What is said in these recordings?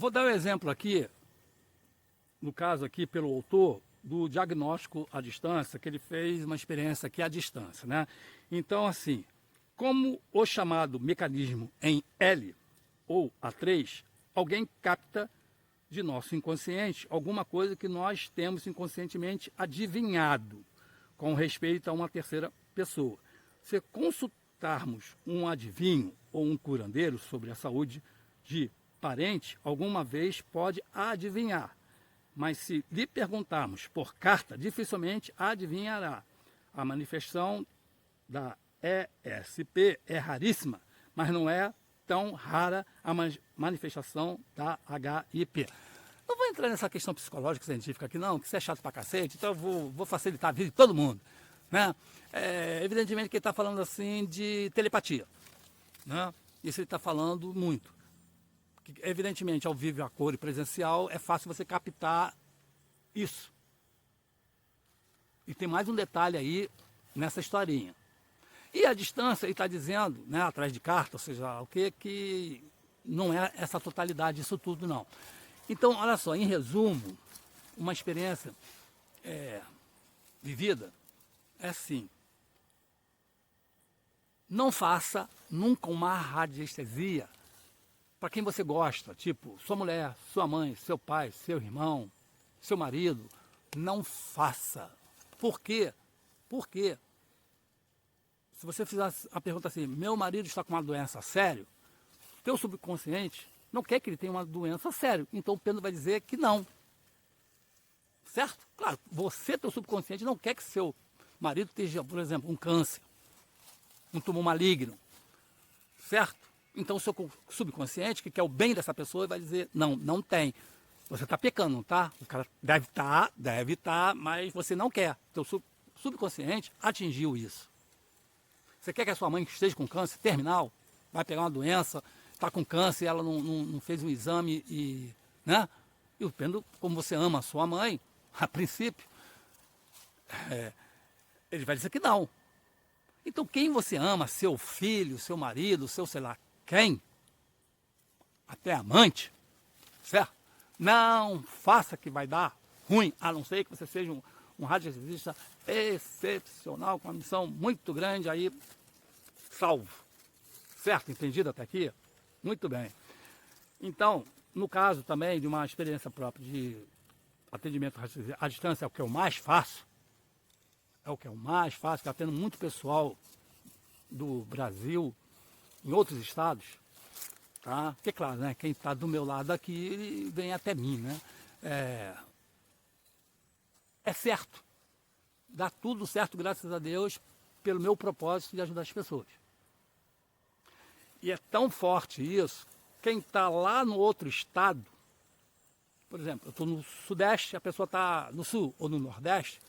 vou dar um exemplo aqui, no caso aqui pelo autor, do diagnóstico à distância, que ele fez uma experiência aqui à distância, né? Então, assim, como o chamado mecanismo em L ou A3, alguém capta de nosso inconsciente alguma coisa que nós temos inconscientemente adivinhado com respeito a uma terceira pessoa. Se consultarmos um adivinho ou um curandeiro sobre a saúde de parente, alguma vez pode adivinhar. Mas se lhe perguntarmos por carta, dificilmente adivinhará. A manifestação da ESP é raríssima, mas não é tão rara a manifestação da HIP. Não vou entrar nessa questão psicológica científica aqui não, que isso é chato pra cacete, então eu vou facilitar a vida de todo mundo, né? Evidentemente que ele está falando assim de telepatia, né? Isso ele está falando muito. Evidentemente, ao vivo, a cor e presencial, é fácil você captar isso. E tem mais um detalhe aí nessa historinha. E a distância, ele está dizendo, né, atrás de carta, ou seja, o que não é essa totalidade disso tudo, não. Então, olha só, em resumo, uma experiência vivida é assim. Não faça nunca uma radiestesia para quem você gosta, tipo sua mulher, sua mãe, seu pai, seu irmão, seu marido. Não faça. Por quê? Por quê? Se você fizer a pergunta assim, meu marido está com uma doença séria, teu subconsciente não quer que ele tenha uma doença séria. Então o Pedro vai dizer que não. Certo? Claro, você, teu subconsciente, não quer que seu marido esteja, por exemplo, um câncer, um tumor maligno. Certo? Então o seu subconsciente, que quer o bem dessa pessoa, vai dizer, não, não tem. Você está pecando, não está? O cara deve estar, mas você não quer. Teu subconsciente atingiu isso. Você quer que a sua mãe esteja com câncer terminal, vai pegar uma doença, está com câncer, ela não fez um exame e, né? E o Pendo, como você ama a sua mãe, a princípio, ele vai dizer que não. Então quem você ama, seu filho, seu marido, seu sei lá quem, até amante, certo? Não faça que vai dar ruim, a não ser que você seja um radiestesista excepcional, com uma missão muito grande aí, salvo. Certo? Entendido até aqui? Muito bem. Então, no caso também de uma experiência própria de atendimento à distância, é o que eu mais faço. Está tendo muito pessoal do Brasil, em outros estados, tá? Porque, claro, né, quem está do meu lado aqui, ele vem até mim, né? É certo. Dá tudo certo, graças a Deus, pelo meu propósito de ajudar as pessoas. E é tão forte isso, quem está lá no outro estado, por exemplo, eu estou no Sudeste, a pessoa está no Sul ou no Nordeste,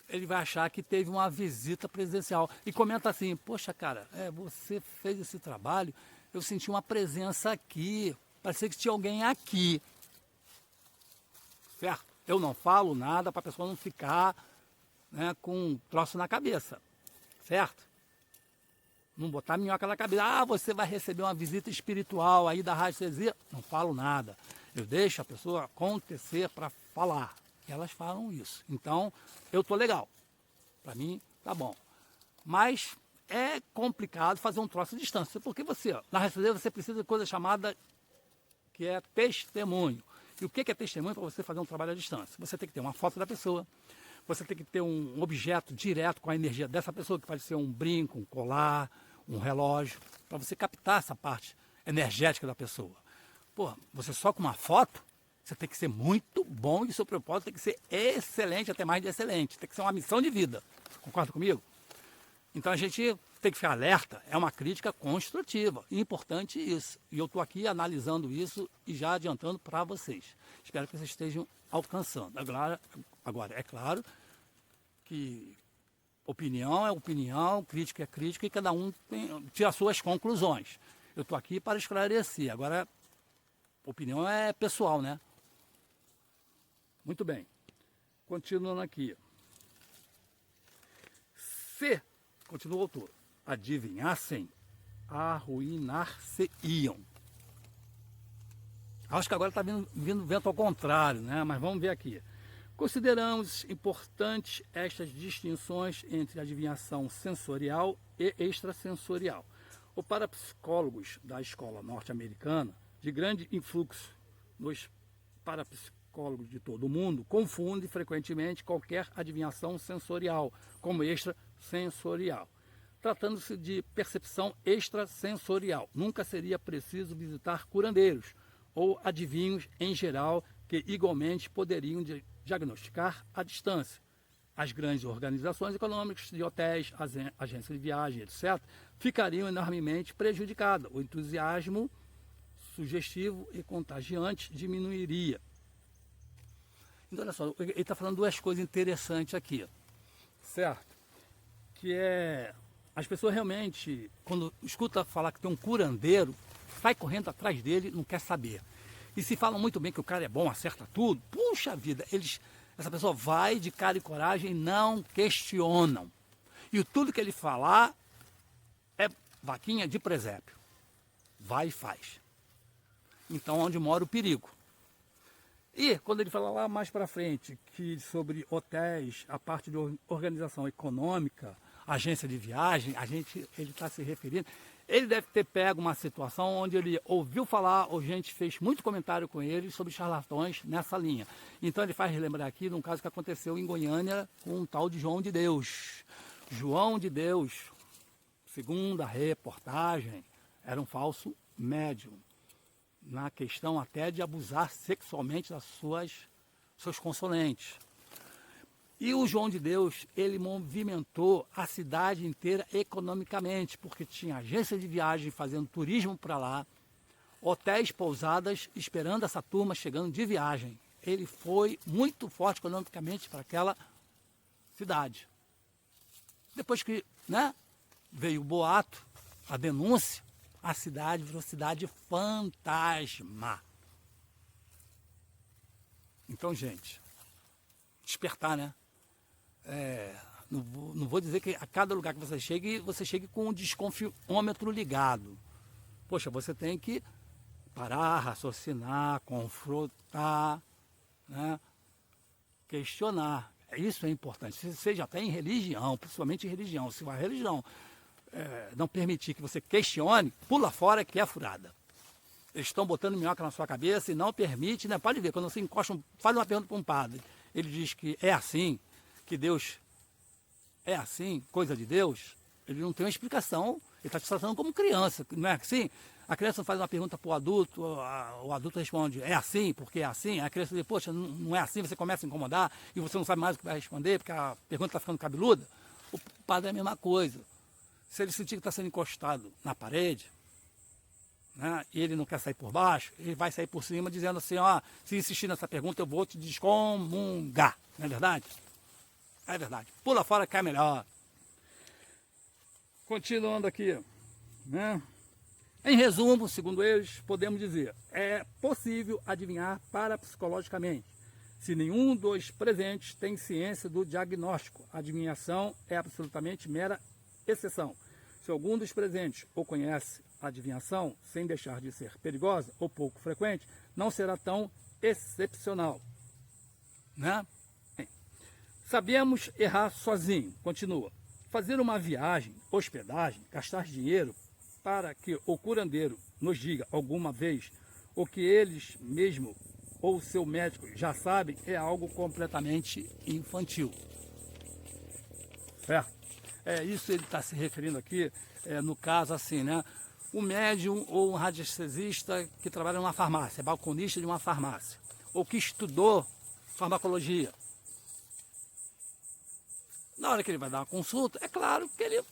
ele vai achar que teve uma visita presidencial. E comenta assim, poxa cara, você fez esse trabalho, eu senti uma presença aqui, parecia que tinha alguém aqui. Certo? Eu não falo nada para a pessoa não ficar, né, com um troço na cabeça. Certo? Não botar minhoca na cabeça. Ah, você vai receber uma visita espiritual aí da radiestesia. Não falo nada. Eu deixo a pessoa acontecer para falar. E elas falam isso. Então, eu estou legal. Para mim, tá bom. Mas é complicado fazer um troço de distância. Porque você, na radiestesia, você precisa de coisa chamada que é testemunho. E o que é testemunho para você fazer um trabalho à distância? Você tem que ter uma foto da pessoa. Você tem que ter um objeto direto com a energia dessa pessoa, que pode ser um brinco, um colar, um relógio, para você captar essa parte energética da pessoa. Pô, você só com uma foto, você tem que ser muito bom e o seu propósito tem que ser excelente, até mais de excelente. Tem que ser uma missão de vida. Concorda comigo? Então a gente tem que ficar alerta, é uma crítica construtiva, importante isso. E eu estou aqui analisando isso e já adiantando para vocês. Espero que vocês estejam alcançando. Agora, é claro que opinião é opinião, crítica é crítica e cada um tira as suas conclusões. Eu estou aqui para esclarecer. Agora, opinião é pessoal, né? Muito bem. Continuando aqui. Se, continua o autor, adivinhassem, arruinar-se-iam. Acho que agora está vindo vento ao contrário, né? Mas vamos ver aqui. Consideramos importantes estas distinções entre adivinhação sensorial e extrasensorial. Os parapsicólogos da escola norte-americana, de grande influxo nos parapsicólogos de todo o mundo, confundem frequentemente qualquer adivinhação sensorial como extrasensorial. Tratando-se de percepção extrasensorial, nunca seria preciso visitar curandeiros ou adivinhos em geral que igualmente poderiam diagnosticar à distância. As grandes organizações econômicas de hotéis, agências de viagem, etc., ficariam enormemente prejudicadas. O entusiasmo sugestivo e contagiante diminuiria. Então, olha só, ele está falando duas coisas interessantes aqui, certo? Que é, as pessoas realmente, quando escuta falar que tem um curandeiro, sai correndo atrás dele, não quer saber. E se falam muito bem que o cara é bom, acerta tudo, puxa vida, essa pessoa vai de cara e coragem e não questionam. E tudo que ele falar é vaquinha de presépio. Vai e faz. Então, onde mora o perigo. E quando ele fala lá mais para frente que sobre hotéis, a parte de organização econômica, agência de viagem, ele está se referindo. Ele deve ter pego uma situação onde ele ouviu falar, ou gente fez muito comentário com ele sobre charlatões nessa linha. Então ele faz relembrar aqui de um caso que aconteceu em Goiânia com um tal de João de Deus. João de Deus, segundo a reportagem, era um falso médium, na questão até de abusar sexualmente das seus consulentes. E o João de Deus, ele movimentou a cidade inteira economicamente, porque tinha agência de viagem fazendo turismo para lá, hotéis, pousadas, esperando essa turma chegando de viagem. Ele foi muito forte economicamente para aquela cidade. Depois que, né, veio o boato, a denúncia, a cidade virou cidade fantasma. Então, gente, despertar, né? Não vou dizer que a cada lugar que você chegue com o desconfiômetro ligado. Poxa, você tem que parar, raciocinar, confrontar, né? Questionar. Isso é importante. Seja até em religião, principalmente em religião. Se a religião não permitir que você questione, pula fora que é furada. Eles estão botando minhoca na sua cabeça e não permite, né? Pode ver, quando você encosta, faz uma pergunta para um padre, ele diz que é assim, que Deus é assim, coisa de Deus, ele não tem uma explicação, ele está te tratando como criança, não é assim? A criança faz uma pergunta para o adulto, o adulto responde, é assim, porque é assim, a criança diz, poxa, não é assim, você começa a incomodar e você não sabe mais o que vai responder, porque a pergunta está ficando cabeluda. O padre é a mesma coisa. Se ele sentir que está sendo encostado na parede, né, e ele não quer sair por baixo, ele vai sair por cima dizendo assim, ó, se insistir nessa pergunta eu vou te descomungar, não é verdade? É verdade. Pula fora que é melhor. Continuando aqui, né? Em resumo, segundo eles, podemos dizer, é possível adivinhar parapsicologicamente. Se nenhum dos presentes tem ciência do diagnóstico, a adivinhação é absolutamente mera exceção. Se algum dos presentes ou conhece a adivinhação, sem deixar de ser perigosa ou pouco frequente, não será tão excepcional, né? Sabemos errar sozinho, continua. Fazer uma viagem, hospedagem, gastar dinheiro para que o curandeiro nos diga alguma vez o que eles mesmo ou seu médico já sabem é algo completamente infantil. Certo? É isso ele está se referindo aqui, no caso assim, né? O médium ou um radiestesista que trabalha numa farmácia, é balconista de uma farmácia, ou que estudou farmacologia. Na hora que ele vai dar uma consulta, é claro que ele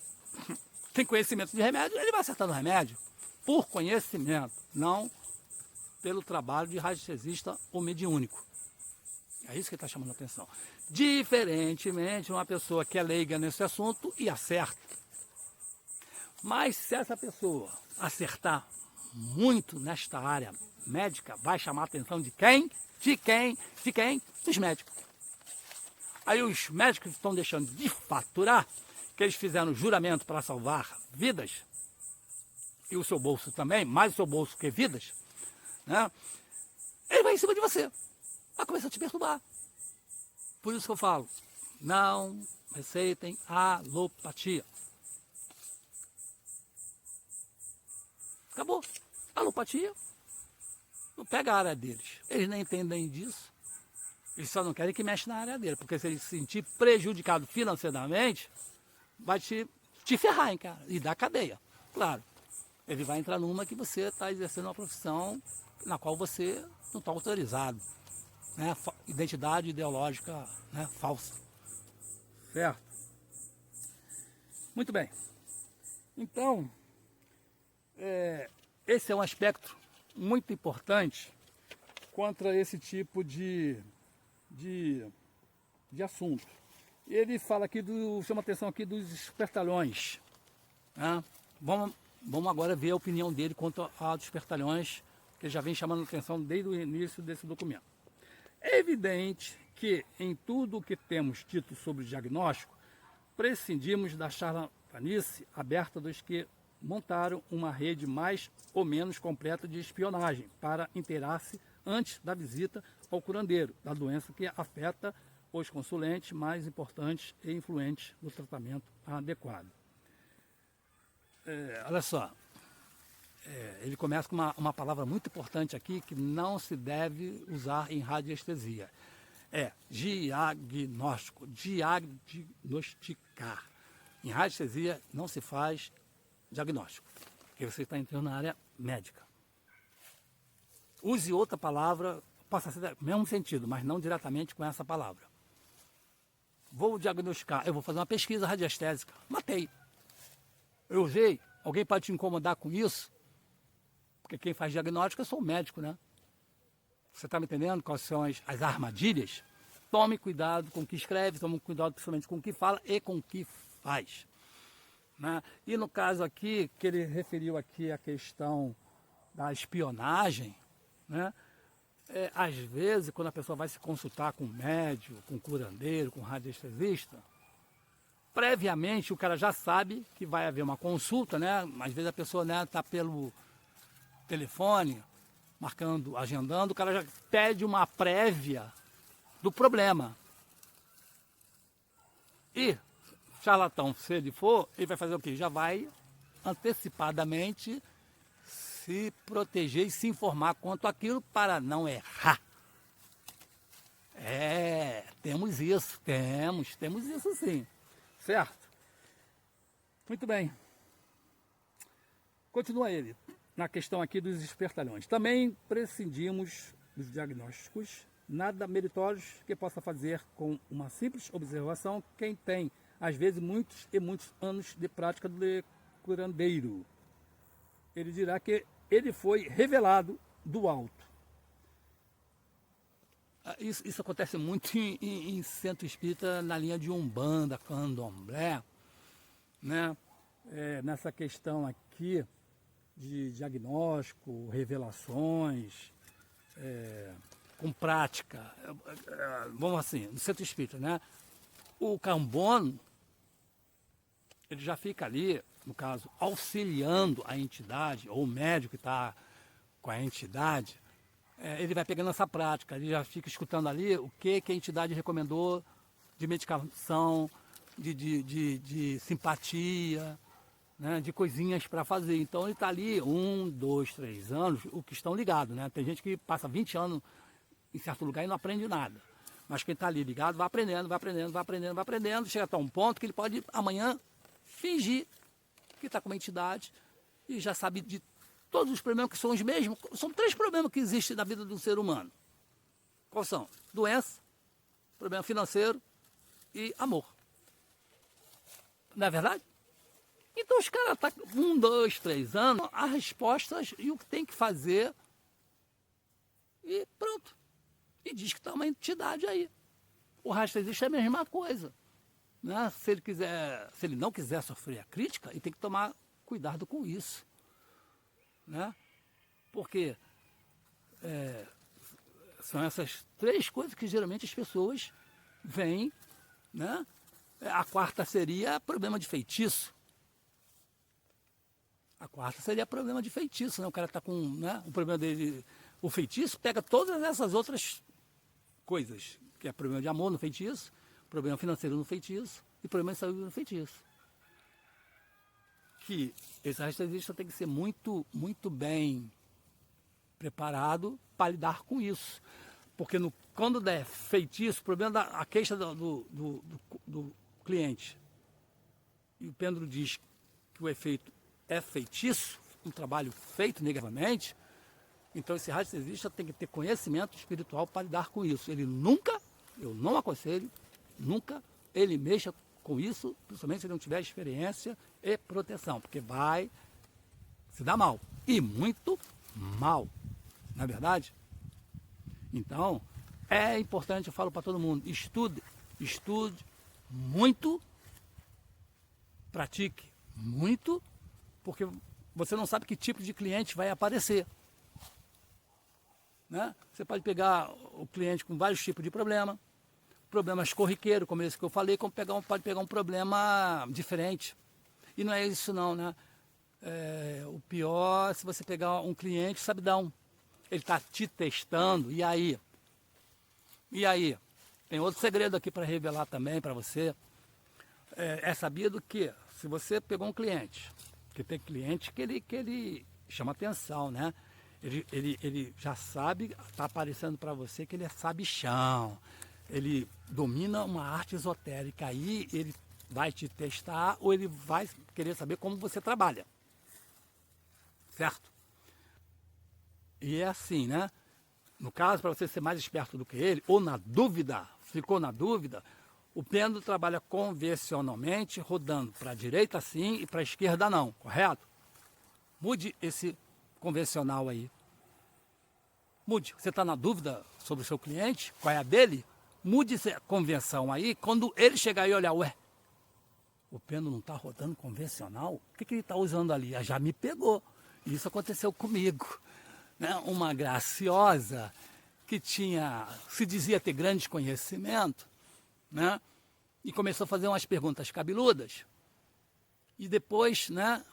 tem conhecimento de remédio, ele vai acertar no remédio por conhecimento, não pelo trabalho de radiestesista ou mediúnico. É isso que ele está chamando a atenção. Diferentemente, uma pessoa que é leiga nesse assunto e acerta. Mas se essa pessoa acertar muito nesta área médica, vai chamar a atenção de quem? De quem? De quem? Dos médicos. Aí os médicos estão deixando de faturar, que eles fizeram juramento para salvar vidas, e o seu bolso também, mais o seu bolso que vidas, né? ele vai em cima de você, vai começar a te perturbar. Por isso que eu falo, não receitem alopatia. Acabou. Alopatia não pega a área deles. Eles nem entendem disso. Eles só não querem que mexa na área dele, porque se ele se sentir prejudicado financeiramente, vai te ferrar, hein, cara, e dar cadeia. Claro, ele vai entrar numa que você está exercendo uma profissão na qual você não está autorizado. Né? Identidade ideológica, né, falsa. Certo? Muito bem. Então, esse é um aspecto muito importante contra esse tipo de assunto. Ele fala aqui, chama atenção aqui dos espertalhões. Né? Vamos agora ver a opinião dele quanto aos espertalhões, que ele já vem chamando a atenção desde o início desse documento. É evidente que em tudo o que temos dito sobre o diagnóstico, prescindimos da charlatanice aberta dos que montaram uma rede mais ou menos completa de espionagem para inteirar-se antes da visita ao curandeiro, da doença que afeta os consulentes mais importantes e influentes no tratamento adequado. Olha só, ele começa com uma palavra muito importante aqui que não se deve usar em radiestesia. É diagnóstico, diagnosticar. Em radiestesia não se faz diagnóstico, porque você está entrando na área médica. Use outra palavra, possa ser o mesmo sentido, mas não diretamente com essa palavra. Vou diagnosticar, eu vou fazer uma pesquisa radiestésica. Matei. Eu usei, alguém pode te incomodar com isso? Porque quem faz diagnóstico, eu sou o médico, né? Você está me entendendo quais são as armadilhas? Tome cuidado com o que escreve, tome cuidado principalmente com o que fala e com o que faz. Né? E no caso aqui, que ele referiu aqui a questão da espionagem, né? Às vezes, quando a pessoa vai se consultar com médico, com curandeiro, com radiestesista, previamente o cara já sabe que vai haver uma consulta, né? Às vezes a pessoa está pelo telefone, marcando, agendando, o cara já pede uma prévia do problema. E charlatão, se ele for, ele vai fazer o quê? Já vai antecipadamente se proteger e se informar quanto àquilo para não errar. Temos isso, temos isso sim, certo? Muito bem. Continua ele, na questão aqui dos espertalhões. Também prescindimos dos diagnósticos, nada meritórios que possa fazer com uma simples observação quem tem, às vezes, muitos e muitos anos de prática de curandeiro. Ele dirá que ele foi revelado do alto. Isso acontece muito em centro espírita na linha de Umbanda, Candomblé, né? Nessa questão aqui de diagnóstico, revelações, com prática. Vamos assim, no centro espírita, né? O cambono, ele já fica ali, no caso, auxiliando a entidade, ou o médico que está com a entidade, ele vai pegando essa prática, ele já fica escutando ali o que a entidade recomendou de medicação, de simpatia, né, de coisinhas para fazer. Então ele está ali 1, 2, 3 anos, o que estão ligados, né? Tem gente que passa 20 anos em certo lugar e não aprende nada. Mas quem está ali ligado vai aprendendo, chega até um ponto que ele pode amanhã fingir que está com uma entidade e já sabe de todos os problemas que são os mesmos. São 3 problemas que existem na vida do ser humano. Quais são? Doença, problema financeiro e amor. Não é verdade? Então os caras estão 1, 2, 3 anos, as respostas e o que tem que fazer e pronto. E diz que está uma entidade aí. O resto existe a mesma coisa. Né? Se ele não quiser sofrer a crítica, ele tem que tomar cuidado com isso. Né? Porque são essas 3 coisas que geralmente as pessoas veem. Né? A quarta seria problema de feitiço. A quarta seria problema de feitiço. Né? O cara está com, né, o problema dele, O feitiço pega todas essas outras coisas, que é problema de amor no feitiço, problema financeiro no feitiço e problema de saúde no feitiço. Que esse rastreirista tem que ser muito, muito bem preparado para lidar com isso. Porque quando der feitiço, o problema a queixa do cliente, e o pêndulo diz que o efeito é feitiço, um trabalho feito negativamente, então esse radiestesista tem que ter conhecimento espiritual para lidar com isso. Ele nunca, eu não aconselho, nunca ele mexa com isso, principalmente se ele não tiver experiência e proteção, porque vai se dar mal, e muito mal, não é verdade? Então, é importante, eu falo para todo mundo, estude muito, pratique muito, porque você não sabe que tipo de cliente vai aparecer. Né? Você pode pegar o cliente com vários tipos de problemas corriqueiros, como esse que eu falei, como pode pegar um problema diferente. E não é isso não, né? O pior é se você pegar um cliente sabidão. Ele está te testando, e aí? E aí? Tem outro segredo aqui para revelar também para você. É sabido que se você pegou um cliente, que tem cliente que ele chama atenção, né? Ele já sabe, está aparecendo para você que ele é sabichão, ele domina uma arte esotérica, aí ele vai te testar ou ele vai querer saber como você trabalha, certo? E é assim, né? No caso, para você ser mais esperto do que ele, ou na dúvida, ficou na dúvida, o pêndulo trabalha convencionalmente, rodando para a direita sim e para a esquerda não, correto? Mude esse convencional aí. Mude. Você está na dúvida sobre o seu cliente, qual é a dele? Mude essa convenção aí, quando ele chegar e olhar, ué, o pêndulo não está rodando convencional? O que ele está usando ali? Já me pegou. Isso aconteceu comigo. Né? Uma graciosa que se dizia ter grande conhecimento, né? E começou a fazer umas perguntas cabeludas. E depois, né,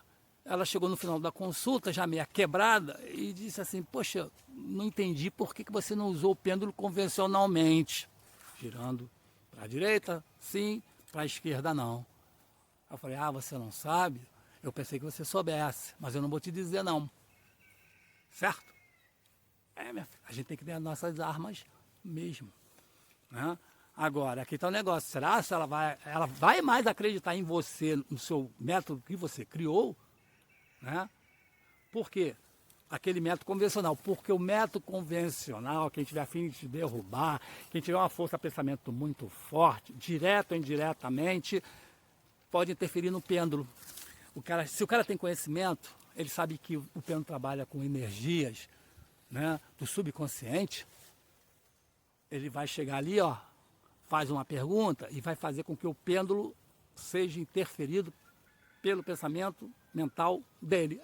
ela chegou no final da consulta, já meio quebrada, e disse assim, poxa, não entendi por que você não usou o pêndulo convencionalmente. Girando para a direita, sim, para a esquerda, não. Eu falei, você não sabe? Eu pensei que você soubesse, mas eu não vou te dizer não. Certo? Minha filha, a gente tem que ter as nossas armas mesmo. Né? Agora, aqui está o negócio. Será que ela vai mais acreditar em você, no seu método que você criou? Né? Por quê? Aquele método convencional. Porque o método convencional, quem tiver a fim de te derrubar, quem tiver uma força de pensamento muito forte, direto ou indiretamente, pode interferir no pêndulo. Se o cara tem conhecimento, ele sabe que o pêndulo trabalha com energias, né, do subconsciente. Ele vai chegar ali, faz uma pergunta e vai fazer com que o pêndulo seja interferido pelo pensamento mental dele.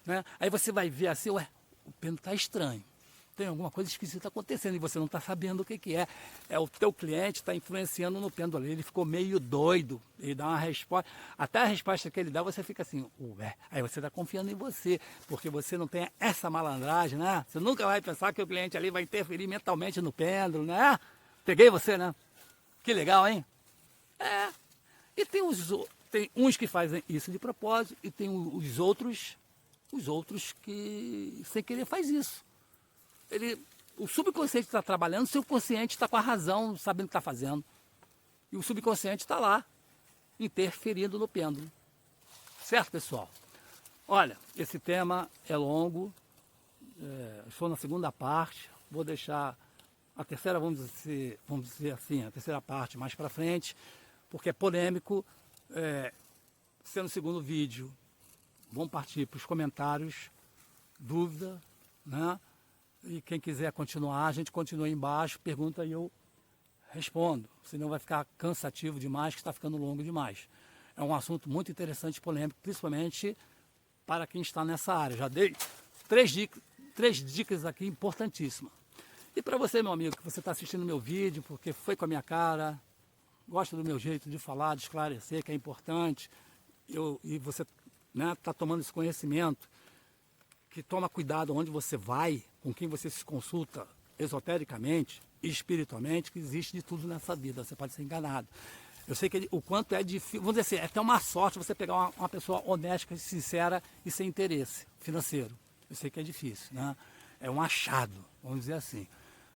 Né? Aí você vai ver assim, o pêndulo está estranho. Tem alguma coisa esquisita acontecendo e você não está sabendo o que é. O teu cliente está influenciando no pêndulo. Ele ficou meio doido. Ele dá uma resposta. Até a resposta que ele dá, você fica assim, Aí você está confiando em você, porque você não tem essa malandragem, né? Você nunca vai pensar que o cliente ali vai interferir mentalmente no pêndulo, né? Peguei você, né? Que legal, hein? E tem uns que fazem isso de propósito e tem os outros que sem querer faz isso. O subconsciente está trabalhando, o seu consciente está com a razão, sabendo o que está fazendo. E o subconsciente está lá, interferindo no pêndulo. Certo, pessoal? Olha, esse tema é longo, estou na segunda parte, vou deixar a terceira, vamos dizer assim, a terceira parte mais para frente, porque é polêmico. Sendo o segundo vídeo, vamos partir para os comentários, dúvida, né? E quem quiser continuar, a gente continua aí embaixo, pergunta e eu respondo. Senão vai ficar cansativo demais, que está ficando longo demais. É um assunto muito interessante e polêmico, principalmente para quem está nessa área. Já dei três dicas aqui importantíssimas. E para você, meu amigo, que você está assistindo meu vídeo, porque foi com a minha cara, gosta do meu jeito de falar, de esclarecer, que é importante, e você está tomando esse conhecimento, que toma cuidado onde você vai, com quem você se consulta esotericamente e espiritualmente, que existe de tudo nessa vida, você pode ser enganado. Eu sei que o quanto é difícil, vamos dizer assim, é até uma sorte você pegar uma pessoa honesta, sincera e sem interesse financeiro. Eu sei que é difícil, né? É um achado, vamos dizer assim.